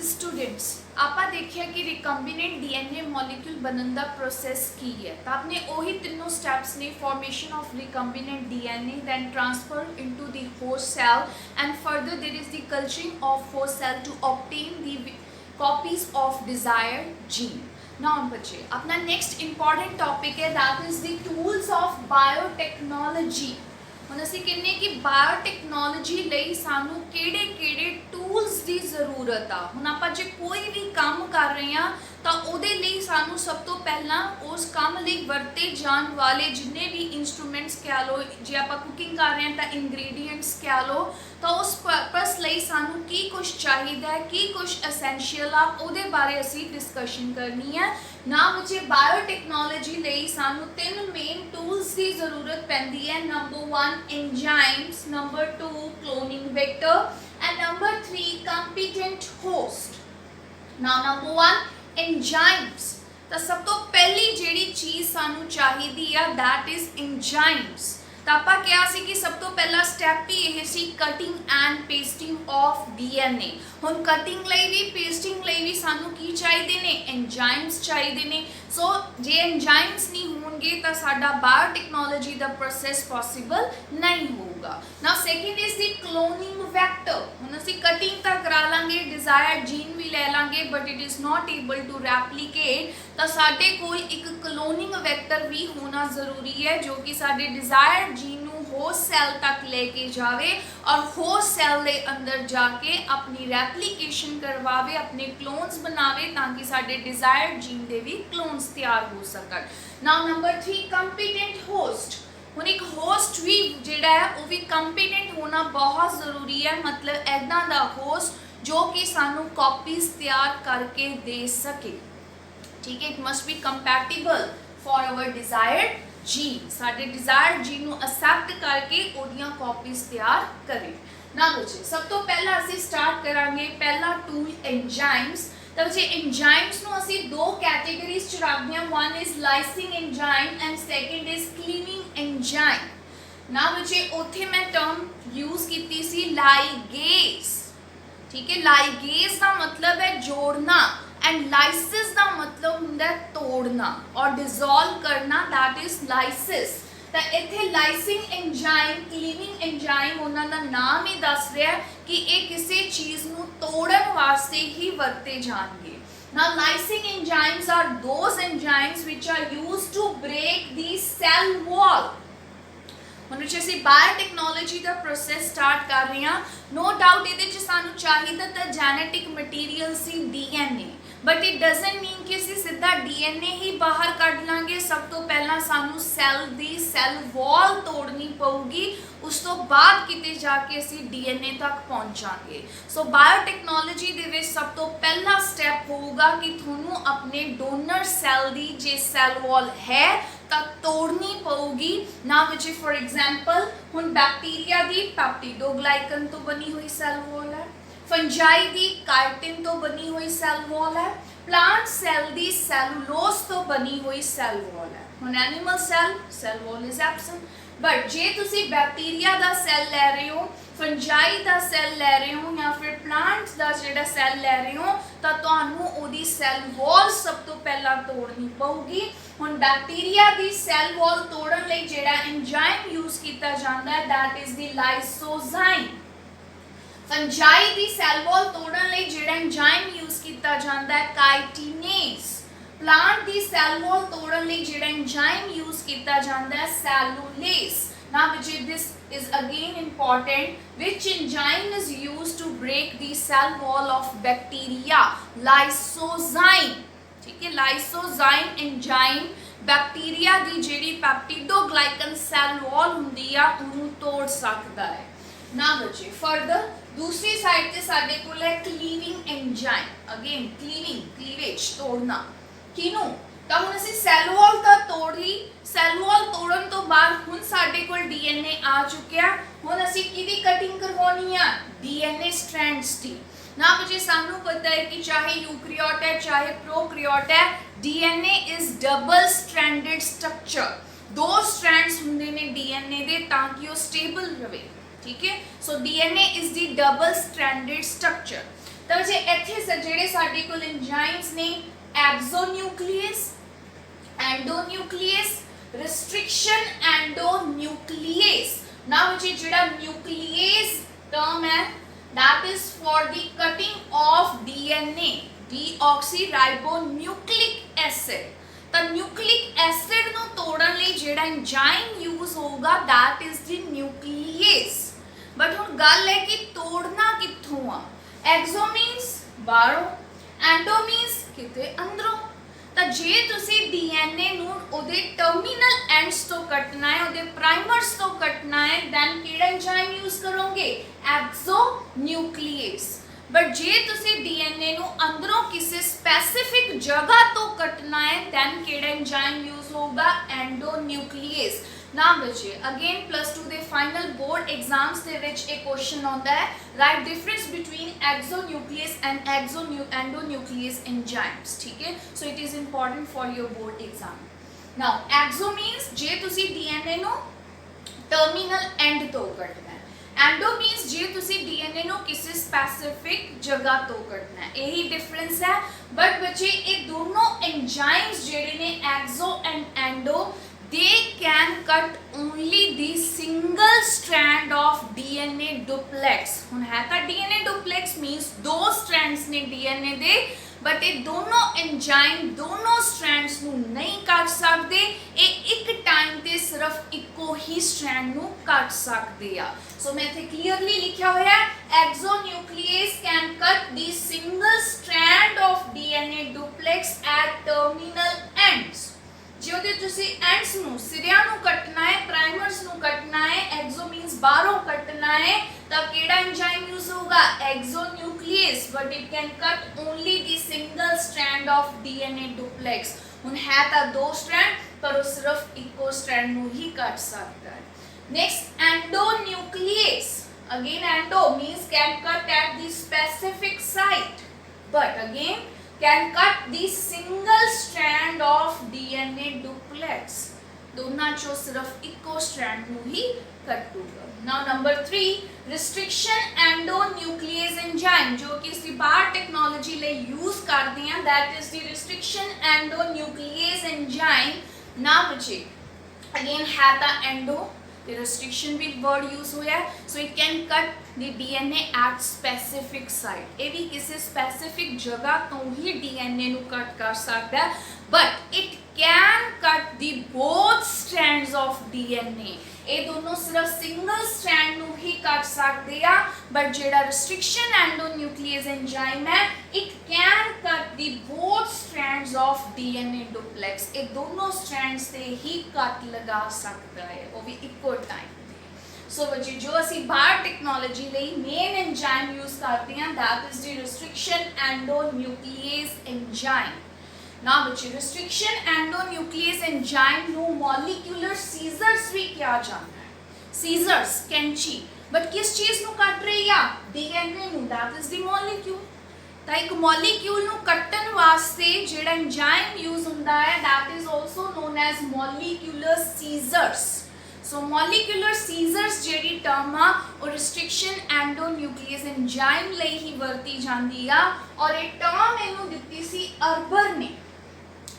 Students ਆਪਾਂ ਦੇਖਿਆ ਕਿ ਰਿਕੰਬੀਨੈਂਟ ਡੀਐਨਏ ਮੋਲੀਕਿਊਲ ਬਣਨ ਦਾ ਪ੍ਰੋਸੈਸ ਕੀ ਹੈ ਤਾਂ ਆਪਣੇ ਉਹੀ ਤਿੰਨੋਂ ਸਟੈਪਸ ਨੇ formation of recombinant DNA then transfer into the host cell and further there is the culturing of host cell to obtain the copies of desired gene. Now बच्चे अपना next important topic है that is the tools of biotechnology. ਹੁਣ ਅਸੀਂ ਕਹਿੰਦੇ ਕਿ biotechnology ਲਈ ਸਾਨੂੰ ਕਿਹੜੇ ਟੂਲਸ ਦੀ ਜ਼ਰੂਰਤ ਆ। ਹੁਣ ਆਪਾਂ ਜੇ ਕੋਈ ਵੀ ਕੰਮ ਕਰ ਰਹੇ ਹਾਂ ਤਾਂ ਉਹਦੇ ਲਈ ਸਾਨੂੰ ਸਭ ਤੋਂ ਪਹਿਲਾਂ ਉਸ ਕੰਮ ਲਈ ਵਰਤੇ ਜਾਣ ਵਾਲੇ ਜਿੰਨੇ ਵੀ ਇਨਸਟਰੂਮੈਂਟਸ ਕਹਿ ਲਓ, ਜੇ ਆਪਾਂ ਕੁਕਿੰਗ ਕਰ ਰਹੇ ਹਾਂ ਤਾਂ ਇੰਗਰੀਡੀਐਂਟਸ ਕਹਿ ਲਓ, ਤਾਂ ਉਸ ਪਰਪਸ ਲਈ ਸਾਨੂੰ ਕੀ ਕੁਝ ਚਾਹੀਦਾ ਹੈ, ਕੀ ਕੁਝ ਐਸੈਂਸ਼ੀਅਲ ਆ, ਉਹਦੇ ਬਾਰੇ ਅਸੀਂ ਡਿਸਕਸ਼ਨ ਕਰਨੀ ਹੈ। ਨਾ ਬੱਚੇ ਬਾਇਓਟੈਕਨੋਲੋਜੀ ਲਈ ਸਾਨੂੰ ਤਿੰਨ ਮੇਨ ਟੂਲਸ ਦੀ ਜ਼ਰੂਰਤ ਪੈਂਦੀ ਹੈ। Number 1 enzymes, number 2 cloning vector and number 3 competent host. Now number 1 enzymes, ਤਾਂ ਸਭ ਤੋਂ ਪਹਿਲੀ ਜਿਹੜੀ ਚੀਜ਼ ਸਾਨੂੰ ਚਾਹੀਦੀ ਆ that is enzymes। ਤਾਂ ਆਪਾਂ ਕਿਹਾ ਸੀ ਕਿ ਸਭ ਤੋਂ ਪਹਿਲਾ ਸਟੈਪ ਹੀ ਇਹ ਸੀ cutting and pasting of DNA. ਹੁਣ ਕਟਿੰਗ ਲਈ ਵੀ ਪੇਸਟਿੰਗ ਲਈ ਵੀ ਸਾਨੂੰ ਕੀ ਚਾਹੀਦੇ ਨੇ, ਐਂਜ਼ਾਈਮਸ ਚਾਹੀਦੇ ਨੇ। ਸੋ ਜੇ ਐਂਜ਼ਾਈਮਸ ਨਹੀਂ ਹੋਣਗੇ ਤਾਂ ਸਾਡਾ ਬਾਇਓਟੈਕਨੋਲੋਜੀ ਦਾ ਪ੍ਰੋਸੈਸ ਪੋਸੀਬਲ ਨਹੀਂ ਹੋਊਗਾ। Now second is the cloning vector. ਹੁਣ ਅਸੀਂ ਕਟਿੰਗ ਤਾਂ ਕਰਾ ਲਾਂਗੇ, ਡਿਜ਼ਾਇਰਡ ਜੀਨ ਵੀ ਲੈ ਲਾਂਗੇ, but it is not able to replicate, ਤਾਂ ਸਾਡੇ ਕੋਲ ਇੱਕ ਕਲੋਨਿੰਗ ਵੈਕਟਰ ਵੀ ਹੋਣਾ ਜ਼ਰੂਰੀ ਹੈ ਜੋ ਕਿ ਸਾਡੇ ਡਿਜ਼ਾਇਰਡ जीन होस्ट सेल तक लेके जावे और होस्ट सेल के अंदर जाके अपनी रेप्लीकेशन करवावे, अपने क्लोन्स बनावे ताकि साडे डिजायर्ड जीन दे भी क्लोन्स तैयार हो सकन। Now number 3 competent host. हुण एक होस्ट भी जिहड़ा है वो भी कंपीटेंट होना बहुत ज़रूरी है, मतलब ऐदा दा होस्ट जो कि सानू कॉपीज तैयार करके दे सके। ठीक है, it must be compatible for our desired gene, साडे डिजायर्ड जीन ਨੂੰ ਅਸੈਪਟ ਕਰਕੇ ਉਹਦੀਆਂ ਕਾਪੀਜ਼ ਤਿਆਰ ਕਰੇ। ਨਾ ਬੱਚੇ ਸਭ ਤੋਂ ਪਹਿਲਾਂ ਅਸੀਂ ਸਟਾਰਟ ਕਰਾਂਗੇ ਪਹਿਲਾ ਟੂਲ ਐਂਜ਼ਾਈਮਸ। ਤਾਂ ਬੱਚੇ ਐਂਜ਼ਾਈਮਸ ਨੂੰ ਅਸੀਂ ਦੋ ਕੈਟਾਗਰੀਜ਼ ਚ ਰੱਖਦੇ ਹਾਂ, one is lysing enzyme and second is cleaning enzyme. ਨਾ ਬੱਚੇ ਉੱਥੇ ਮੈਂ ਟਰਮ ਯੂਜ਼ ਕੀਤੀ ਸੀ ਲਾਈਗੇਜ਼। ठीक है, लाइगेज का मतलब है जोड़ना एंड लाइसिस का मतलब होंगे तोड़ना और डिजोल्व करना, दैट इज लाइसिस। तो इत्थे लाइसिंग एंजाइम, क्लीनिंग एंजाइम उन्होंने नाम ही दस रहा है कि ये किसी चीज़ को तोड़न वास्ते ही वरते जाएंगे। Now lysing enzymes are those enzymes which are used to break the cell wall। ਹੁਣ ਅਸੀਂ ਬਾਇਓਟੈਕਨੋਲੋਜੀ ਦਾ ਪ੍ਰੋਸੈਸ ਸਟਾਰਟ ਕਰ ਰਹੇ ਹਾਂ। ਨੋ ਡਾਊਟ ਇਹਦੇ ਚ ਸਾਨੂੰ ਚਾਹੀਦਾ ਤਾਂ ਜੈਨੇਟਿਕ ਮਟੀਰੀਅਲ ਸੀ DNA, but it doesn't mean ਕਿ ਅਸੀਂ ਸਿੱਧਾ ਡੀਐਨਏ ਹੀ ਬਾਹਰ ਕੱਢ ਲਾਂਗੇ। ਸਭ ਤੋਂ ਪਹਿਲਾਂ ਸਾਨੂੰ ਸੈੱਲ ਦੀ ਸੈੱਲ ਵਾਲ ਤੋੜਨੀ ਪਊਗੀ, ਉਸ ਤੋਂ ਬਾਅਦ ਕਿਤੇ ਜਾ ਕੇ ਅਸੀਂ ਡੀਐਨਏ ਤੱਕ ਪਹੁੰਚਾਂਗੇ। ਸੋ ਬਾਇਓਟੈਕਨੋਲੋਜੀ ਦੇ ਵਿੱਚ ਸਭ ਤੋਂ ਪਹਿਲਾ ਸਟੈਪ ਹੋਊਗਾ ਕਿ ਤੁਹਾਨੂੰ ਆਪਣੇ ਡੋਨਰ ਸੈੱਲ ਦੀ ਜੇ ਸੈੱਲ ਵਾਲ ਹੈ ਤਾਂ ਤੋੜਨੀ ਪਊਗੀ। ਨਾ ਵਿੱਚ ਫॉर एग्जांपल ਹੁਣ ਬੈਕਟੀਰੀਆ ਦੀ ਪੈਪਟਿਡੋਗਲਾਈਕਨ ਤੋਂ ਬਣੀ ਹੋਈ ਸੈੱਲ ਵਾਲ ਹੈ, ਫੰਜਾਈ ਦੀ ਕਾਈਟਿਨ ਤੋਂ ਬਣੀ ਹੋਈ ਸੈੱਲ ਵਾਲ ਹੈ, ਪਲਾਂਟ ਸੈੱਲ ਦੀ ਸੈਲੂਲੋਸ ਤੋਂ ਬਣੀ ਹੋਈ ਸੈੱਲ ਵਾਲ ਹੈ। ਹੁਣ animal cell wall is absent, but जे तुसी बैक्टीरिया का सैल लै रहे हो, फंजाई का सैल लै रहे हो या फिर प्लांट्स का जिहड़ा सैल लै रहे हो तो तुहानू ओदी सैल वॉल सब तो पहला तोड़नी पऊगी। हुण बैक्टीरिया की सैल वॉल तोड़न लई जिहड़ा एंजाइम यूज किया जाता है that is the lysozyme. Fungi की सैल वॉल तोड़न लई जिहड़ा एंजाइम यूज किया जाता है काइटिनेज। प्लांट की सैल वॉल तोड़न लई जिहड़ा एंजाइम यूज किया जाता है सैलूलेज। Now this is again important, which enzyme is used to break the cell wall of bacteria? Lysozyme। ठीक है, lysozyme enzyme बैक्टीरिया की जिहड़ी पैप्टिडोग्लाइकन सैल वॉल हुंदी आ उहनू तोड़ सकता है। ना बच्चे फर्दर दूसरी साइड ते साडे कोल है क्लीविंग एंजाइम। अगेन क्लीवेज तोड़ना किनू, ਤਾਂ ਹੁਣ ਅਸੀਂ ਸੈੱਲ ਵਾਲ ਤਾਂ ਤੋੜ ਲਈ, ਸੈੱਲ ਵਾਲ ਤੋੜਨ ਤੋਂ ਬਾਅਦ ਹੁਣ ਸਾਡੇ ਕੋਲ ਡੀਐਨਏ ਆ ਚੁੱਕਿਆ। ਹੁਣ ਅਸੀਂ ਕਿਹਦੀ ਕਟਿੰਗ ਕਰਵਾਉਣੀ ਆ, ਡੀਐਨਏ ਸਟ੍ਰੈਂਡਸ ਦੀ। ਨਾ ਬੱਚੇ ਸਾਨੂੰ ਪਤਾ ਹੈ ਕਿ ਚਾਹੇ ਯੂਕੈਰੀਓਟ ਹੈ ਚਾਹੇ ਪ੍ਰੋਕੈਰੀਓਟ ਹੈ, ਡੀਐਨਏ ਇਜ਼ ਡਬਲ ਸਟ੍ਰੈਂਡਡ ਸਟਰਕਚਰ। ਦੋ ਸਟ੍ਰੈਂਡਸ ਹੁੰਦੇ ਨੇ ਡੀਐਨਏ ਦੇ ਤਾਂ ਕਿ ਉਹ ਸਟੇਬਲ ਰਵੇ। ठीक है, so DNA is the double stranded structure. ਤਾਂ ਜੇ ਇੱਥੇ ਜਿਹੜੇ ਸਾਡੇ ਕੋਲ ਐਂਜ਼ਾਈਮਸ ਨੇ ਐਗਜ਼ੋਨਿਊਕਲੀਅਸ, endonuclease, restriction endonuclease. Now which is jada nuclease term है, that is for the cutting of DNA, deoxyribonucleic acid. तो न्यूक्लिक एसिड ਨੂੰ ਤੋੜਨ ਲਈ ਜਿਹੜਾ ਐਂਜ਼ਾਈਮ ਯੂਜ਼ ਹੋਊਗਾ that is the nuclease. But ਹੁਣ ਗੱਲ ਹੈ ਕਿ ਤੋੜਨਾ ਕਿੱਥੋਂ ਆ? ਐਗਜ਼ੋ ਮੀਨਸ ਬਾਹਰੋਂ, ਐਂਡੋ ਮੀਨਸ ਕਿਤੇ ਅੰਦਰੋਂ। ਤਾਂ ਜੇ ਤੁਸੀਂ ਡੀਐਨਏ ਨੂੰ ਉਹਦੇ ਟਰਮੀਨਲ ਐਂਡਸ ਤੋਂ ਕੱਟਣਾ ਹੈ, ਉਹਦੇ ਪ੍ਰਾਈਮਰਸ ਤੋਂ ਕੱਟਣਾ ਹੈ, ਦੈਨ ਕਿਹੜਾ ਐਂਜ਼ਾਈਮ ਯੂਜ਼ ਕਰੋਗੇ? ਐਗਜ਼ੋਨਿਊਕਲੀਏਸ। बट जे तुसी डीएनए नु अंदरों किसी स्पेसिफिक जगह तो कटना है, दैन केड़ा एंजाइम यूज होगा? एंडोन्यूक्लियस। ना बच्चे अगेन +2 दे फाइनल बोर्ड एग्जाम्स दे विच एक क्वेश्चन आता है, write difference between exonuclease and endonuclease enzymes, ठीक है? So it is important for your board exam. Now exo means जे तुसी डीएनए नु टर्मिनल एंड तो कटना है, एंडो मीन्स जे तुसी डीएनए नो किसी स्पेसिफिक जगह तो कटना है, यही डिफरेंस है। बट बच्चे ये दोनों एंजाइम्स जेडे ने exo and endo, they can cut only the single strand of DNA duplex. हुन है तो डीएनए डुप्लेक्स मीन्स दो स्ट्रैंड्स ने डीएनए दे, बट ये दोनों एंजाइम दोनों स्ट्रैंड्स नू नहीं कट सकते, ये एक टाइम ते सिर्फ इको ही स्ट्रैंड नू कट सकते आ। सो मैं इत्थे क्लियरली लिखा हुआ है, exonuclease can cut the single strand of DNA duplex at terminal ends. जो तुसी एंड्स नू सिरिया नू कटना है, प्राइमर्स नू कटना है, एक्सो मीन्स बाहरों कटना है, तब केड़ा एंजाइम यूज होगा? Exonuclease. But it can cut only the single strand of DNA duplex. हुन है ता दो स्ट्रैंड, पर वो सिर्फ इको स्ट्रैंड नू ही कट सकता है। Next endonuclease, again endo means can cut at the specific site, but again can cut the single strand of DNA duplex। दोनों चो सिर्फ इको स्ट्रैंड नू ही कट होगा। Now number 3, restriction endonuclease enzyme, जो कि इसी बार टेक्नोलॉजी ले यूज करते हैं, that is the restriction endonuclease enzyme. ना बच्चे अगेन है ता एंडो, the restriction भी word use हुआ है, so it can cut the DNA at specific site। ये भी किसी specific जगह तो ही DNA नु cut कर सकता है, but it can cut the both strands of DNA। ये दोनों सिर्फ single strand नु ही कट सकते हैं, but जेड़ा restriction endonuclease enzyme है, it can cut the both strands of DNA duplex। ये दोनों strands से ही कट लगा सकता है, वो भी इक्को टाइम। सो बच्चे जो असी बाहर टेक्नोलॉजी ਲਈ मेन एंजाइम यूज करते हैं, that is the restriction endonuclease enzyme। ना बच्चे रिस्ट्रिक्शन एंडोन्यूक्लियस एंजाइम नु मॉलिक्यूलर सीजर्स भी किया जाता है, सीजर्स कैंची, बट किस चीज नु कट रही है? डीएनए नु, दैट इज द मॉलिक्यूल। तो एक मॉलिक्यूल नु कट्टन वास्ते जेड़ा एंजाइम यूज हुंदा है, that is also known as molecular scissors. So molecular scissors जेडी टर्म आ और रिस्ट्रिक्शन एंडोन्यूक्लियस एंजाइम ਲਈ ही वरती जांदी आ, और ये टर्म इनु दित्ती सी अर्बर ने।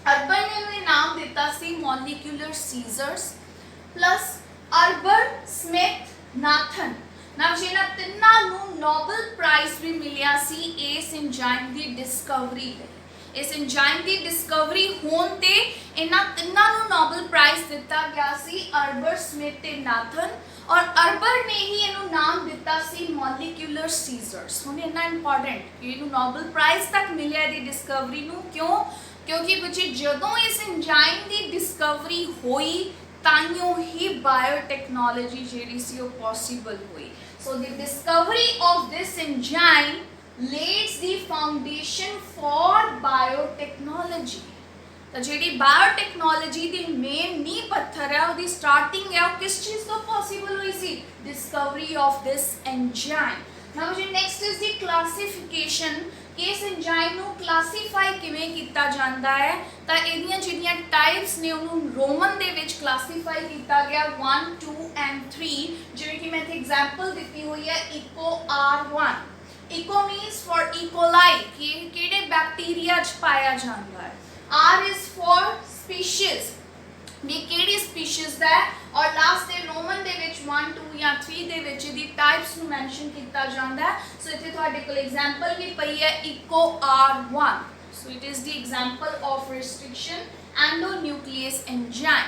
अर्बर ने नाम दिता सी molecular scissors plus Arber, Smith, Nathan. ना जिन्हां तिन्नां नूं नोबल प्राइज भी मिलिया सी इस एंजाइम दी डिस्कवरी लई। इस एंजाइम की डिस्कवरी होने ते इन्हां तिन्नां नूं नोबल प्राइज दिता गया सी, अर्बर, स्मिथ ते नाथन। और अर्बर ने ही इन्हू नाम दिता सी मॉलिक्यूलर सीजर्स। हुण इन्ना इंपॉर्टेंट कि इन्हू नोबल प्राइज तक मिलिया दी डिस्कवरी नूं, क्यों? क्योंकि बच्चे जदों इस एंजाइम की डिस्कवरी हुई ताइयों ही बायोटेक्नोलॉजी जिहड़ी सी वो पॉसिबल हुई। So the discovery of this enzyme lays the foundation for biotechnology। तो जेडी बायोटेक्नोलॉजी दी मेन नी पत्थर है, उसकी स्टार्टिंग है, वो किस चीज तो पॉसिबल हुई सी? Discovery of this enzyme. Now जी नेक्स्ट इज द क्लासिफिकेशन, कि इस एंजाइम नु क्लासीफाई किवें कीता जांदा है। तो इहदियां जिहड़ियां टाइप्स ने उन्हों रोमन दे विच क्लासीफाई कीता गया 1, 2 एंड 3। जिवें कि मैं इत्थे एग्जांपल दित्ती हुई है, Eco R1। Eco means for E coli कि किहड़े बैक्टीरिया च पाया जाता है। आर इज फॉर स्पीशीज भी किहड़ी स्पीशीज दा है, और लास्ट दे रोमन दे विच 1 2 या 3 दे विच दी टाइप्स नु मेंशन किया जाता है। सो इत्थे तुहाडे कोल एग्जांपल भी पई है Eco R1। So it is the example of restriction endonuclease enzyme.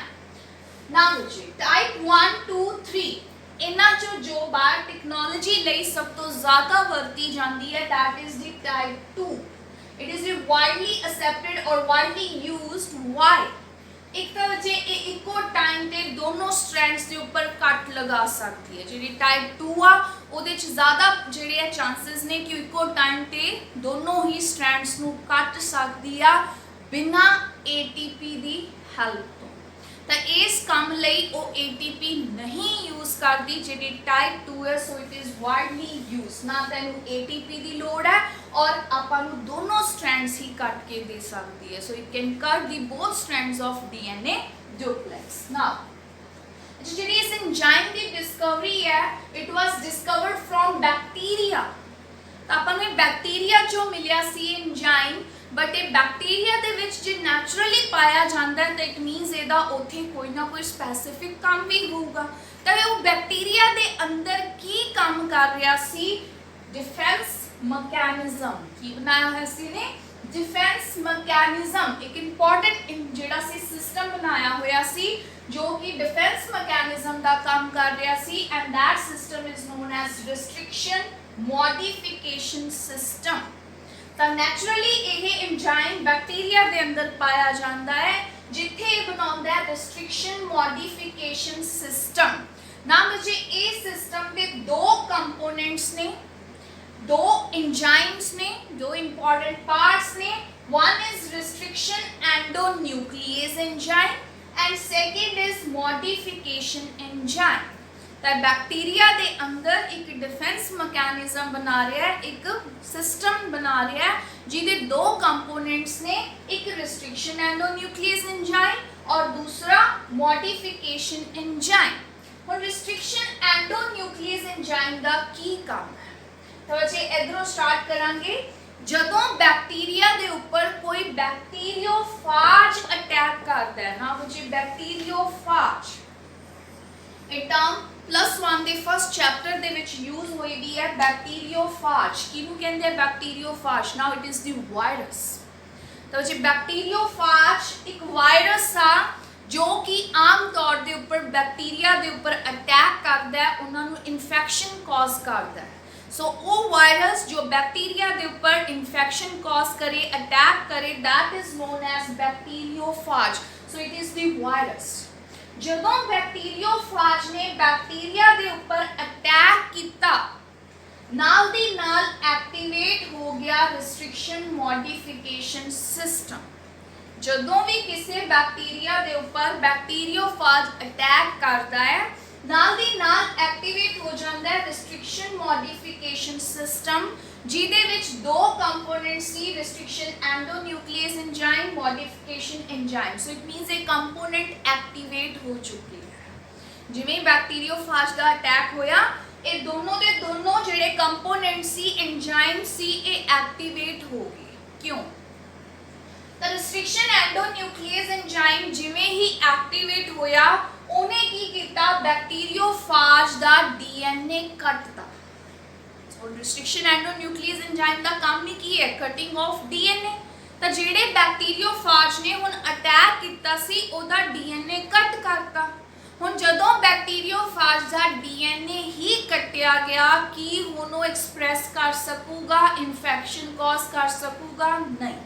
Now जी टाइप 1 2 3 इन्हां चो जो बार टेक्नोलॉजी लई सब तो ज़्यादा वरती जाती है that is the type 2। It is widely accepted और वाइडली यूज्ड। व्हाई? एक तो बच्चे इको टाइम ते दोनों स्ट्रैंड्स के ऊपर कट लगा सकती है। जी टाइप 2 आ ਉਹਦੇ ਚ ज़्यादा ਜਿਹੜੇ चांसेस ने कि इको टाइम ते दोनों ही स्ट्रैंड्स ਨੂੰ ਕੱਟ ਸਕਦੀ ਆ बिना ATP ਦੀ ਹੈਲਪ ਤੋਂ। ਤਾਂ ਇਸ ਕੰਮ ਲਈ ਉਹ ATP नहीं यूज करती ਜਿਹੜੀ टाइप 2 है। So it is widely use ना ਤੈਨੂੰ ATP ਦੀ ਲੋੜ है और ਆਪਾਂ ਨੂੰ दोनों स्ट्रैंड्स ही ਕੱਟ के दे सकती है। So it can cut the both strands of DNA duplex। Now ਜਿਹੜੀ ਇਸ एंजाइम ਦੀ डिस्कवरी है it was discovered from bacteria. ਤਾਂ ਆਪਾਂ ਨੂੰ बैक्टीरिया ਚੋਂ ਮਿਲਿਆ ਸੀ एंजाइम, बट ये bacteria they which J naturally पाया जाता है तो इट मीनस ਇਹਦਾ ਉੱਥੇ ਕੋਈ ਨਾ ਕੋਈ स्पैसिफिक काम भी होगा। तो वो बैक्टीरिया दे अंदर की काम कर रहा सी? डिफेंस मैकेनिज्म की बनाया है सी ने डिफेंस मैकेनिज्म। एक इंपॉर्टेंट जिहड़ा सी सिस्टम बनाया होया सी जो कि डिफेंस मैकेनिज्म का काम कर रहा सी and that system is known as restriction modification system. तो नैचुरली ये एंजाइम बैक्टीरिया के अंदर पाया जाता है जिथे बनाता है रिस्ट्रिक्शन मॉडिफिकेशन सिस्टम। ना बच्चे ये सिस्टम के दो कंपोनेंट्स ने, दो एंजाइम्स ने, दो इंपॉर्टेंट पार्ट्स ने। One is restriction endonuclease enzyme and second is modification enzyme. तो बैक्टीरिया के अंदर एक डिफेंस मैकेनिज्म बना रहा है, एक सिस्टम बना रहा है जिहदे दो कंपोनेंट्स ने, एक रिस्ट्रिक्शन एंडोन्यूक्लियस एंजाइम और दूसरा मॉडिफिकेशन एंजाइम। और रिस्ट्रिक्शन एंडोन्यूक्लियस एंजाइम का की काम है? तो बच्चे इधरों स्टार्ट करांगे। जदों बैक्टीरिया के ऊपर कोई बैक्टीरियोफाज अटैक करता है ना बच्चे, बैक्टीरियोफाज ये टर्म +1 ਦੇ फर्स्ट चैप्टर ਦੇ ਵਿੱਚ यूज ਹੋਈ ਵੀ ਹੈ। बैक्टीरियोफाज ਕਿਹਨੂੰ ਕਹਿੰਦੇ ਆ? Bacteriophage. Now it is the virus. तो जी बैक्टीरियोफाज एक वायरस आ जो कि आम तौर के ऊपर बैक्टीरिया के ऊपर अटैक करता है, उन्होंने इन्फेक्शन कॉज करता है। सो वो वायरस जो बैक्टीरिया के ऊपर इन्फेक्शन कॉज करे, अटैक करे, that is known as bacteriophage. So it is the virus. जदों बैक्टीरियोफाज ने बैक्टीरिया के ऊपर अटैक किया, नाल दी नाल एक्टिवेट हो गया रिस्ट्रिक्शन मॉडिफिकेशन सिस्टम। जदों भी किसी बैक्टीरिया के ऊपर बैक्टीरियोफाज अटैक करता है, नाल दी नाल एक्टिवेट हो जाता है रिस्ट्रिक्शन मॉडिफिकेशन सिस्टम जिहदे विच दो कंपोनेंट्स सी, restriction endonuclease enzyme, modification enzyme. So it means a component activate हो चुकी है। जिवें बैक्टीरियोफाज का अटैक होया, ये दोनों के दोनों जिहड़े कंपोनेंट सी, एंजाइम सी, ये एक्टिवेट हो गए। क्यों? तो रिस्ट्रिक्शन एंडोन्यूक्लियस एंजाइम जिवें ही एक्टिवेट होया, उन्हें की किया? बैक्टीरियोफाज का DNA कटता। और रिस्ट्रिक्शन एंडोन्यूक्लियस एंजाइम का काम ही की है? Cutting of DNA। तो जिहड़े बैक्टीरियोफाज ने हुण अटैक किया सी, ओदा DNA कट करता। हुण जदों बैक्टीरियोफाज का DNA ही कटिया गया कि हुण वो एक्सप्रैस कर सकूगा, इन्फेक्शन कॉज कर सकूगा? नहीं।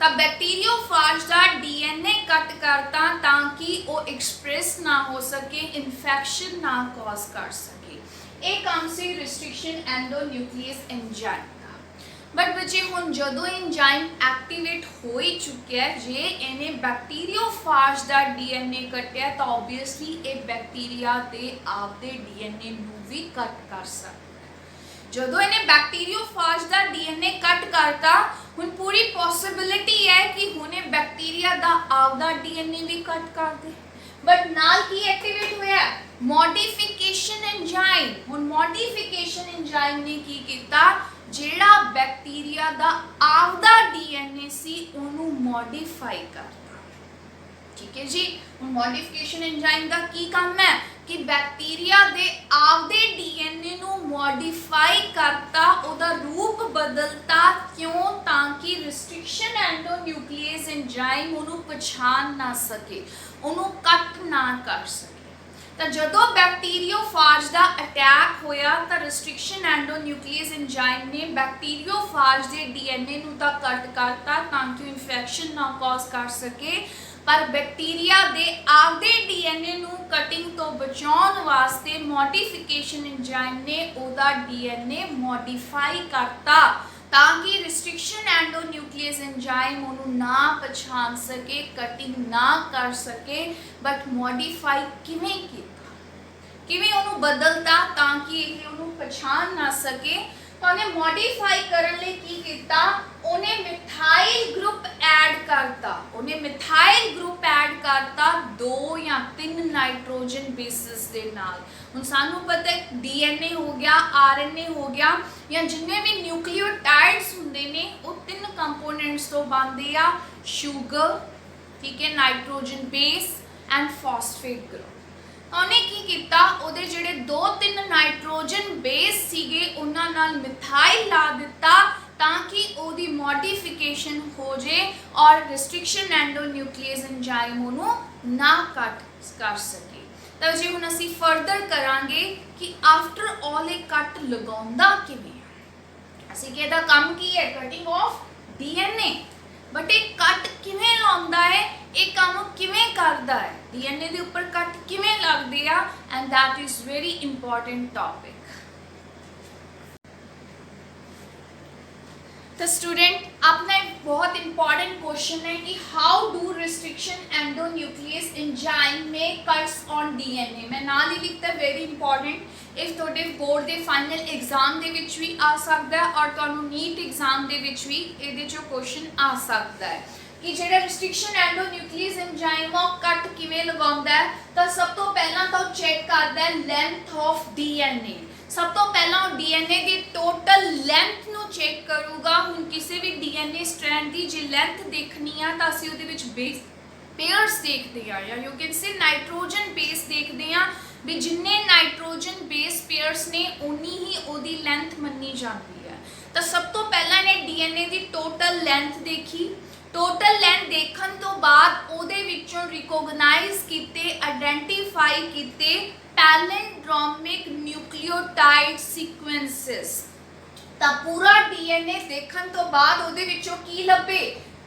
तो बैक्टीरियोफाज का DNA कट करता ताकि वो एक्सप्रैस ना हो सके, इन्फेक्शन ना कॉज कर सके। एक काम से रिस्ट्रिक्शन एंडोन्यूक्लियस एंजाइम का। बट बच्चे हुण जदों एंजाइम एक्टिवेट हो ही चुके हैं, जे इन्हें बैक्टीरियोफाज का DNA कटिया तो ऑब्वियसली ये बैक्टीरिया के आपके DNA नूं भी कट कर सकता है। जदों इन्हें बैक्टीरियोफाज का DNA कट करता, हुण पूरी पॉसिबिलिटी है कि हुणे बैक्टीरिया का आपका DNA भी कट कर दे। बट नाल की एक्टिवेट होया? Modification enzyme. हुण मॉडिफिकेशन एंजाइम ने की किया? ਜਿਹੜਾ ਬੈਕਟੀਰੀਆ ਦਾ ਆਪਦਾ DNA ਸੀ ਉਹਨੂੰ ਮੋਡੀਫਾਈ ਕਰਤਾ। ਠੀਕ ਹੈ ਜੀ, ਹੁਣ ਮੋਡੀਫਿਕੇਸ਼ਨ ਐਂਜ਼ਾਈਮ ਦਾ ਕੀ ਕੰਮ ਹੈ ਕਿ ਬੈਕਟੀਰੀਆ ਦੇ ਆਪਦੇ DNA ਨੂੰ ਮੋਡੀਫਾਈ ਕਰਤਾ, ਉਹਦਾ ਰੂਪ ਬਦਲਤਾ। ਕਿਉਂ? ਤਾਂ ਕਿ ਰਿਸਟ੍ਰਿਕਸ਼ਨ ਐਂਡੋਨਿਊਕਲੀਏਜ਼ ਐਂਜ਼ਾਈਮ ਉਹਨੂੰ ਪਛਾਣ ਨਾ ਸਕੇ, ਉਹਨੂੰ ਕੱਟ ਨਾ ਕਰ ਸਕੇ। ਤਾਂ ਜਦੋਂ ਬੈਕਟੀਰੀਓਫਾਜ ਦਾ ਅਟੈਕ ਹੋਇਆ ਤਾਂ ਰਿਸਟ੍ਰਿਕਸ਼ਨ ਐਂਡੋਨਿਊਕਲੀਏਜ਼ ਐਂਜ਼ਾਈਮ ਨੇ ਬੈਕਟੀਰੀਓਫਾਜ ਦੇ DNA ਨੂੰ ਤਾਂ ਕੱਟ ਕਰਤਾ ਤਾਂ ਕਿ ਉਹ ਇਨਫੈਕਸ਼ਨ ਨਾ ਕਾਜ਼ ਕਰ ਸਕੇ, ਪਰ ਬੈਕਟੀਰੀਆ ਦੇ ਆਪਦੇ DNA ਨੂੰ ਕਟਿੰਗ ਤੋਂ ਬਚਾਉਣ ਵਾਸਤੇ ਮੋਡੀਫਿਕੇਸ਼ਨ ਐਂਜ਼ਾਈਮ ਨੇ ਉਹਦਾ DNA ਮੋਡੀਫਾਈ ਕਰਤਾ ਤਾਂ ਕਿ ਰਿਸਟ੍ਰਿਕਸ਼ਨ ਐਂਡੋਨਿਊਕਲੀਏਜ਼ ਐਂਜ਼ਾਈਮ ਉਹਨੂੰ ਨਾ ਪਛਾਣ ਸਕੇ, ਕਟਿੰਗ ਨਾ ਕਰ ਸਕੇ। ਬਟ ਮੋਡੀਫਾਈ ਕਿਵੇਂ ਕੀਤਾ, ਕਿਵੇਂ ਉਹਨੂੰ ਬਦਲਤਾ ਤਾਂ ਕਿ ਇਹ ਉਹਨੂੰ ਪਛਾਣ ਨਾ ਸਕੇ। ਤਾਂ ਉਹਨੇ ਮੋਡੀਫਾਈ ਕਰਨ ਲਈ ਕੀ ਕੀਤਾ, ਉਹਨੇ ਮਿਥਾਈਲ ਗਰੁੱਪ ਐਡ ਕਰਤਾ। ਉਹਨੇ ਮਿਥਾਈਲ ਗਰੁੱਪ ਐਡ ਕਰਤਾ 2 ਜਾਂ 3 ਨਾਈਟ੍ਰੋਜਨ ਬੇਸਿਸ ਦੇ ਨਾਲ। ਹੁਣ ਸਾਨੂੰ ਪਤਾ ਹੈ DNA ਹੋ ਗਿਆ, RNA ਹੋ ਗਿਆ, ਜਾਂ ਜਿੰਨੇ ਵੀ ਨਿਊਕਲੀਓਟਾਈਡਸ ਹੁੰਦੇ ਨੇ ਉਹ 3 ਕੰਪੋਨੈਂਟਸ ਤੋਂ ਬਣਦੇ ਆ, ਸ਼ੂਗਰ, ਠੀਕ ਹੈ, nitrogen base and phosphate group. ਉਹਨੇ ਕੀ ਕੀਤਾ, ਉਹਦੇ ਜਿਹੜੇ 2-3 ਨਾਈਟ੍ਰੋਜਨ ਬੇਸ ਸੀਗੇ ਉਹਨਾਂ ਨਾਲ ਮਿਥਾਈਲ ਲਾ ਦਿੱਤਾ ਤਾਂ ਕਿ ਉਹਦੀ ਮੋਡੀਫਿਕੇਸ਼ਨ ਹੋ ਜੇ ਔਰ ਰਿਸਟ੍ਰਿਕਸ਼ਨ ਐਂਡੋਨਿਊਕਲੀਏਜ਼ ਐਂਜ਼ਾਈਮ ਉਹਨੂੰ ਨਾ ਕੱਟ ਕਰ ਸਕੇ। ਤਾਂ ਜੇ ਹੁਣ ਅਸੀਂ ਫਰਦਰ ਕਰਾਂਗੇ ਕਿ ਆਫਟਰ ਆਲ ਇਹ ਕੱਟ ਲਗਾਉਂਦਾ ਕਿਵੇਂ ਹੈ। ਅਸੀਂ ਕਿ ਇਹਦਾ ਕੰਮ ਕੀ ਹੈ, ਕਟਿੰਗ ਆਫ DNA, ਬਟ ਇਹ ਕੱਟ ਕਿਵੇਂ ਲਾਉਂਦਾ ਹੈ, ਇਹ ਕੰਮ ਕਿਵੇਂ ਕਰਦਾ ਹੈ, DNA ਦੇ ਉੱਪਰ ਕੱਟ ਕਿਵੇਂ ਲੱਗਦੇ ਆ, and that is very important topic। तो स्टूडेंट अपना एक बहुत इंपॉर्टेंट क्वेश्चन है कि how do restriction endonuclease enzyme में कट्स ऑन डीएनए। मैं नाल ही लिखता वेरी इंपॉर्टेंट। इफ थोड़े बोर्ड के फाइनल एग्जाम के विच भी आ सकता है और तुहानू नीट एग्जाम के विच भी इहदे चों क्वेश्चन आ सकता है कि जिहड़ा रिस्ट्रिक्शन एंडोन्यूक्लियस एंजाइम आ कट किवें लगाउंदा है। तो सब तो पहला तो चेक करदा है लेंथ ऑफ डीएनए। सब तो पहला डीएनए की टोटल लेंथ नू चेक करूगा। हुण किसी भी डीएनए स्ट्रैंड की जे लेंथ देखनी है तो असीं उहदे विच बेस पेयर्स देखते हैं या you can say nitrogen base देखते हैं भी जिन्ने नाइट्रोजन बेस पेयर्स ने उन्नी ही उहदी लेंथ मन्नी जाती है। तो सब तो पहला ने डीएनए की टोटल लेंथ देखी। टोटल लेंथ देखने तो बाद उहदे विचों रिकोगनाइज किते आइडेंटिफाई किते पैलिंड्रोमिक न्यूक्लियोटाइड सीक्वेंसेस। तो पूरा डीएनए देखने तो बाद उहदे विचों की लभे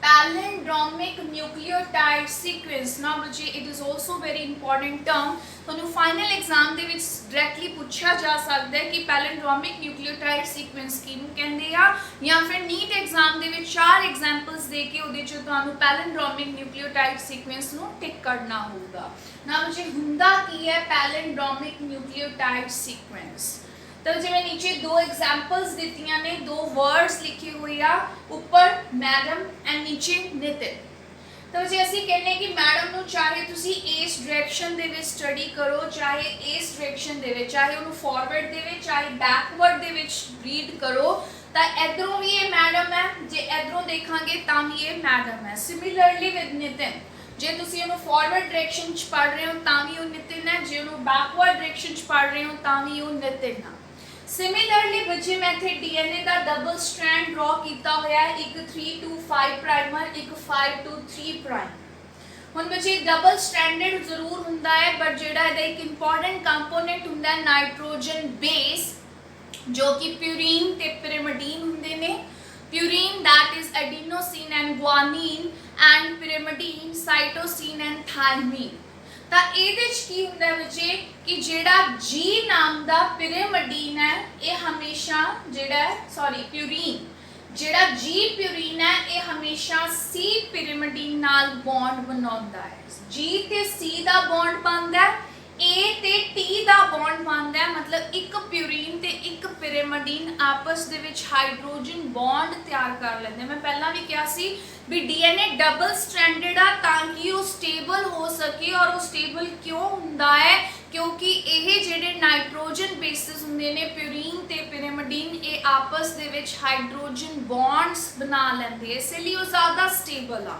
पैलिंड्रोमिक न्यूक्लियोटाइड सीक्वेंस। नाउ बच्चे it is also very important term. तो फाइनल एग्जाम के विच डायरैक्टली पूछा जा सकता है कि पैलिंड्रोमिक न्यूक्लियोटाइड सीक्वेंस किहनूं कहंदे आ, या फिर नीट एग्जाम के विच 4 एग्जाम्पल्स दे के उहदे चों तुहानूं पैलिंड्रोमिक न्यूक्लियोटाइड सीक्वेंस नूं टिक करना होगा। नाउ बच्चे हुंदा की है पैलिंड्रोमिक न्यूक्लियोटाइड सीक्वेंस। तो जिवें नीचे 2 एग्जाम्पल्स दित्तियां ने, 2 वर्ड्स लिखे हुए आ, ऊपर मैडम एंड नीचे नितिन। तो जे असीं कहने कि मैडम नूं चाहे तुसीं इस डायरैक्शन दे विच स्टडी करो, चाहे इस डायरैक्शन दे विच, चाहे उहनूं फॉरवर्ड दे विच चाहे बैकवर्ड दे विच रीड करो, तो इधरों भी ये मैडम है, जे इधरों देखोगे तां भी ये मैडम है। सिमिलरली विद नितिन, जे तुसीं उहनूं फॉरवर्ड डायरैक्शन च पढ़ रहे हो तां भी वो नितिन है, जे उहनूं बैकवर्ड डायरैक्शन च पढ़ रहे हो तां भी वो नितिन है। सिमिलरली बच्चे मैं इत्थे डीएनए का डबल स्ट्रैंड ड्रॉ किया हुआ है, एक 3 to 5 प्राइमर, एक 5 to 3 प्राइमर। हुण बच्चे डबल स्ट्रैंडेड जरूर हुंदा है, बट जिहड़ा इहदा एक इंपॉर्टेंट कंपोनेंट हुंदा है नाइट्रोजन बेस, जो कि प्यूरीन ते पिरिमिडीन हुंदे ने। Purine that is adenosine and guanine and pyrimidine cytosine and thymine. तो ये की होंगे बच्चे कि जेड़ा जी नाम का पिरिमिडीन है ये हमेशा जेड़ा सॉरी प्यूरीन, जेड़ा जी प्यूरीन है ये हमेशा सी पिरिमिडीन नाल बॉन्ड बनाता है। जी ते सी का बॉन्ड बनता है, ए ते टी का बॉन्ड बनता है, मतलब एक प्यूरीन ते एक पिरिमिडीन आपस दे विच हाइड्रोजन बॉन्ड तैयार कर लेंदे। मैं पहला भी कहा सी भी डीएनए डबल स्ट्रैंडेड आ ताकि वो स्टेबल हो सके, और वो स्टेबल क्यों हुंदा है क्योंकि ये जेडे नाइट्रोजन बेसिस हुंदे ने प्यूरीन ते पिरिमिडीन ये ਆਪਸ ਦੇ ਵਿੱਚ ਹਾਈਡਰੋਜਨ ਬੌਂਡਸ ਬਣਾ ਲੈਂਦੇ, ਇਸ ਲਈ ਉਹ ਜ਼ਿਆਦਾ ਸਟੇਬਲ ਆ।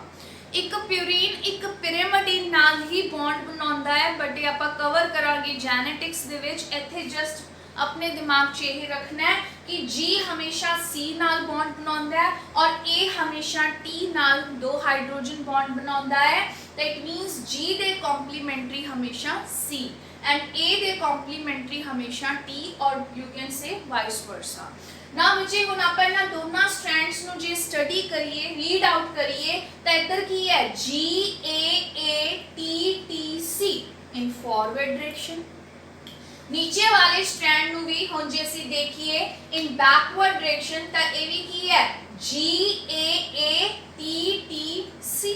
ਇੱਕ ਪਿਊਰੀਨ ਇੱਕ ਪਿਰੀਮੀਡਿਨ ਨਾਲ ਹੀ ਬੌਂਡ ਬਣਾਉਂਦਾ ਹੈ, ਬਟ ਇਹ ਆਪਾਂ ਕਵਰ ਕਰਾਂਗੇ ਜੈਨੇਟਿਕਸ ਦੇ ਵਿੱਚ। ਇੱਥੇ ਜਸਟ अपने दिमाग 'ਚ ਇਹ ਰੱਖਣਾ ਹੈ ਕਿ G ਹਮੇਸ਼ਾ C ਨਾਲ ਬੌਂਡ ਬਣਾਉਂਦਾ ਹੈ ਔਰ A ਹਮੇਸ਼ਾ T ਨਾਲ ਦੋ ਹਾਈਡਰੋਜਨ ਬੌਂਡ ਬਣਾਉਂਦਾ ਹੈ। ਤਾਂ ਇਟ ਮੀਨਸ G ਦੇ ਕੰਪਲੀਮੈਂਟਰੀ ਹਮੇਸ਼ਾ C ਐਂਡ A ਦੇ ਕੰਪਲੀਮੈਂਟਰੀ ਹਮੇਸ਼ਾ T ਔਰ ਯੂ ਕੈਨ ਸੇ ਵਾਈਸ ਵਰਸਾ। ਨਾ ਬੱਚੇ ਹੁਣ ਆਪਾਂ ਇਹਨਾਂ ਦੋਨਾਂ ਸਟ੍ਰੈਂਡਸ ਨੂੰ ਜੇ ਸਟੱਡੀ ਕਰੀਏ, ਰੀਡ ਆਊਟ ਕਰੀਏ ਤਾਂ ਇੱਧਰ ਕੀ ਹੈ G A A T T C in forward direction. नीचे वाले स्ट्रैंड ਨੂੰ ਵੀ ਹੁਣ ਜੇ ਅਸੀਂ ਦੇਖੀਏ ਇਨ ਬੈਕਵਰਡ ਡਾਇਰੈਕਸ਼ਨ ਤਾਂ ਇਹ ਵੀ ਕੀ ਹੈ G A A T T C।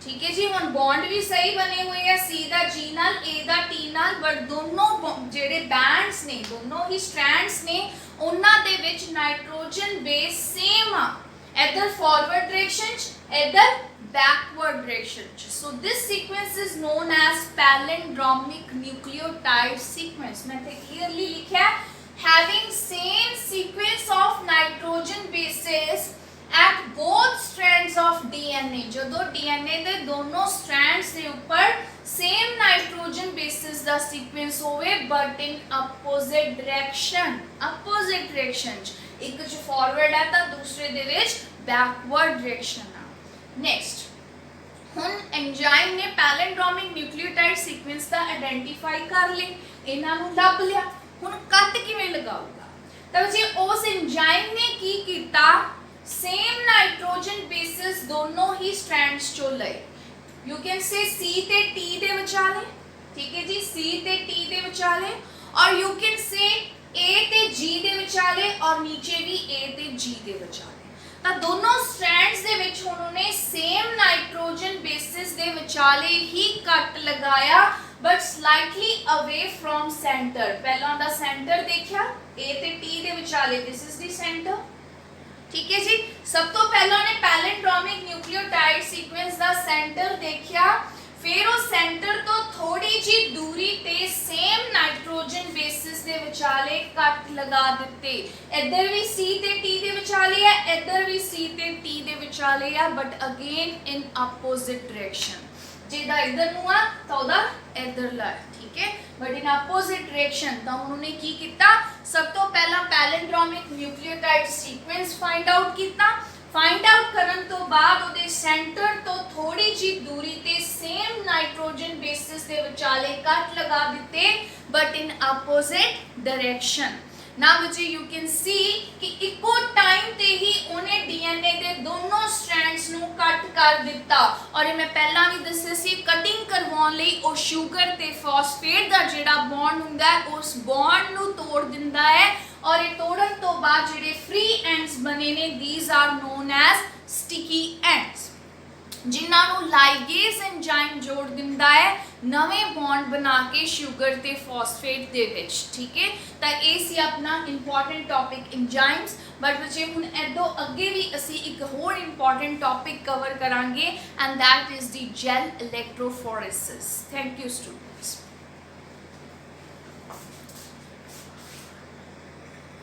ਠੀਕ ਹੈ ਜੀ, ਹੁਣ ਬੌਂਡ ਵੀ ਸਹੀ ਬਣੇ ਹੋਏ ਆ C ਦਾ G ਨਾਲ A ਦਾ T ਨਾਲ, ਬਟ ਦੋਨੋਂ ਜਿਹੜੇ ਬੈਂਡਸ ਨੇ ਦੋਨੋਂ ਹੀ ਸਟ੍ਰੈਂਡਸ ਨੇ ਉਹਨਾਂ ਦੇ ਵਿੱਚ ਨਾਈਟ੍ਰੋਜਨ ਬੇਸ ਸੇਮ ਆ, ਇੱਧਰ ਫॉरवर्ड डायरेक्शन ਚ ਇੱਧਰ backward direction. So this sequence is known as palindromic nucleotide sequence. मैं ते clearly लिखा है having same sequence of nitrogen bases at both strands of DNA. जो DNA दे दोनों strands के ऊपर same nitrogen bases दा sequence होवे but in opposite direction. Opposite direction. एक जो forward है ता दूसरे दे विच backward direction. नेक्स्ट ਹੁਣ ਐਂਜ਼ਾਈਮ ਨੇ ਪੈਲਿੰਡਰੋਮਿਕ ਨਿਊਕਲੀਓਟਾਈਡ ਸੀਕੁਐਂਸ ਦਾ ਆਇਡੈਂਟੀਫਾਈ ਕਰ ਲਈ, ਇਹਨਾਂ ਨੂੰ ਲੱਭ ਲਿਆ। ਹੁਣ ਕੱਟ ਕਿਵੇਂ ਲਗਾਊਗਾ? ਤਾਂ ਜੀ ਉਸ ਐਂਜ਼ਾਈਮ ਨੇ ਕੀ ਕੀਤਾ, ਸੇਮ ਨਾਈਟ੍ਰੋਜਨ ਬੇਸਿਸ ਦੋਨੋਂ ਹੀ ਸਟ੍ਰੈਂਡਸ ਚੋਂ ਲਏ। ਯੂ ਕੈਨ ਸੇ C ਤੇ T ਦੇ ਵਿਚਾਲੇ, ਠੀਕ ਹੈ ਜੀ, C ਤੇ T ਦੇ ਵਿਚਾਲੇ, ਔਰ ਯੂ ਕੈਨ ਸੇ A ਤੇ G ਦੇ ਵਿਚਾਲੇ ਔਰ ਨੀਚੇ ਵੀ A ਤੇ G ਦੇ ਵਿਚਾਲੇ। ਤਾਂ ਦੋਨੋਂ ਸਟ੍ਰੈਂਡਸ ਦੇ ਵਿੱਚ ਹੁਣ ਉਹਨੇ ਸੇਮ ਨਾਈਟ੍ਰੋਜਨ ਬੇਸਿਸ ਦੇ ਵਿਚਾਲੇ ਹੀ ਕੱਟ ਲਗਾਇਆ ਬਟ ਸਲਾਈਟਲੀ ਅਵੇ ਫਰੋਮ ਸੈਂਟਰ। ਪਹਿਲਾਂ ਦਾ ਸੈਂਟਰ ਦੇਖਿਆ A ਤੇ T ਦੇ ਵਿਚਾਲੇ, ਦਿਸ ਇਜ਼ ਦੀ ਸੈਂਟਰ। ਠੀਕ ਹੈ ਜੀ, ਸਭ ਤੋਂ ਪਹਿਲਾਂ ਉਹਨੇ ਪੈਲਿੰਡਰੋਮਿਕ ਨਿਊਕਲੀਓਟਾਈਡ ਸੀਕੁਐਂਸ ਦਾ ਸੈਂਟਰ ਦੇਖਿਆ, ਫਿਰ ਉਹ ਸੈਂਟਰ ਤੋਂ ਥੋੜੀ ਜੀ ਦੂਰੀ ਤੇ ਸੇਮ ਨਾਈਟ੍ਰੋਜਨ ਬੇਸਿਸ ਦੇ ਵਿਚਾਲੇ ਕੱਟ ਲਗਾ ਦਿੱਤੇ। ਇੱਧਰ ਵੀ C ਤੇ T ਦੇ ਵਿਚਾਲੇ ਹੈ, ਇੱਧਰ ਵੀ C ਤੇ T ਦੇ ਵਿਚਾਲੇ ਆ, but again in opposite direction. ਜਿਹਦਾ ਇੱਧਰ ਨੂੰ ਆ ਤਾਂ ਉਹਦਾ ਇੱਧਰਲਾ ਹੈ, ਠੀਕ ਹੈ, ਬਟ ਇਨ ਆਪੋਜ਼ਿਟ ਡਾਇਰੈਕਸ਼ਨ। ਤਾਂ ਹੁਣ ਉਹਨੇ ਕੀ ਕੀਤਾ, ਸਭ ਤੋਂ ਪਹਿਲਾਂ ਪੈਲਿੰਡਰੋਮਿਕ ਨਿਊਕਲੀਓਟਾਈਡ ਸੀਕੁਐਂਸ ਫਾਈਂਡ ਆਊਟ ਕੀਤਾ। फाइंड आउट करन तो बाद ਉਹਦੇ ਸੈਂਟਰ ਤੋਂ ਥੋੜੀ ਜੀ ਦੂਰੀ ਤੇ ਸੇਮ ਨਾਈਟ੍ਰੋਜਨ ਬੇਸਿਸ ਦੇ ਵਿਚਾਲੇ ਕੱਟ ਲਗਾ ਦਿੱਤੇ ਬਟ ਇਨ ਆਪੋਜ਼ਿਟ ਡਾਇਰੈਕਸ਼ਨ। ਨਾ ਬੱਚੇ ਯੂ ਕੈਨ ਸੀ ਕਿ ਇੱਕੋ ਟਾਈਮ ਤੇ ਹੀ ਉਹਨੇ ਡੀਐਨਏ ਦੇ ਦੋਨੋਂ ਸਟ੍ਰੈਂਡਸ ਨੂੰ ਕੱਟ ਕਰ ਦਿੱਤਾ। ਔਰ ਇਹ ਮੈਂ ਪਹਿਲਾਂ ਵੀ ਦੱਸਿਆ ਸੀ, ਕਟਿੰਗ ਕਰਵਾਉਣ ਲਈ ਉਹ ਸ਼ੂਗਰ ਤੇ ਫਾਸਫੇਟ ਦਾ ਜਿਹੜਾ ਬੌਂਡ ਹੁੰਦਾ ਹੈ ਉਸ ਬੌਂਡ ਨੂੰ ਤੋੜ ਦਿੰਦਾ ਹੈ ਔਰ ਇਹ ਤੋੜਨ ਤੋਂ ਬਾਅਦ ਜਿਹੜੇ ਫ੍ਰੀ ਐਂਡਸ ਬਣੇ ਨੇ these are known as sticky ends, ਜਿਨ੍ਹਾਂ ਨੂੰ ਲਾਈਗੇਜ਼ ਐਂਜ਼ਾਈਮ ਜੋੜ ਦਿੰਦਾ ਹੈ ਨਵੇਂ ਬੌਂਡ ਬਣਾ ਕੇ ਸ਼ੂਗਰ ਤੇ ਫਾਸਫੇਟ ਦੇ ਵਿੱਚ। ਠੀਕ ਹੈ, ਤਾਂ ਇਹ ਸੀ ਆਪਣਾ ਇੰਪੋਰਟੈਂਟ ਟੌਪਿਕ ਐਂਜ਼ਾਈਮਸ। ਬਟ ਬੱਚੇ ਹੁਣ ਇੱਦੋਂ ਅੱਗੇ ਵੀ ਅਸੀਂ ਇੱਕ ਹੋਰ ਇੰਪੋਰਟੈਂਟ ਟੌਪਿਕ ਕਵਰ ਕਰਾਂਗੇ and that is the gel electrophoresis. Thank you students.